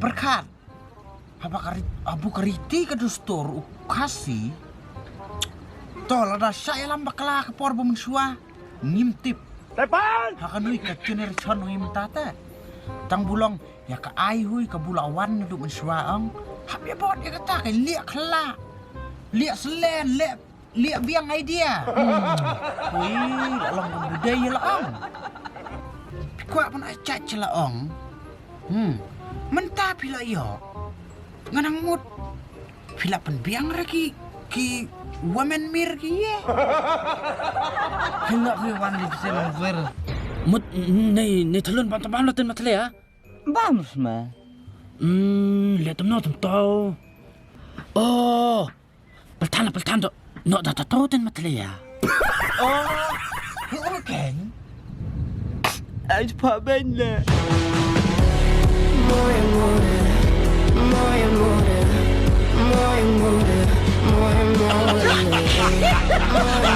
berkat. Abu kariti kadustor ukasi. Tol ada saya lambak lah ke por bumsua ngimtip. Tepan! Hakanui ka generation ngim tata. Tang bulong ya ka ai hui ka bulawan du mensua ang. Hab ya bot ya kata ka liak khala. Liak selen, liak biang idea. Hui, long budaya la ang. Kuat pun acak cela ong. Mentah pila yo. Nganang mut. Pila pen biang lagi ki women mir ki ye. Hendak ke wan di sel ver. Mut nei thalun pan tamam laten matle ya. Vamos, ma. Lihat tem no tem tau. Oh. Peltan do. No da tau ten matle ya. Oh, okay. Uit pa ben le. Mooie moeder, mooie moeder, mooie moeder, mooie moeder, mooie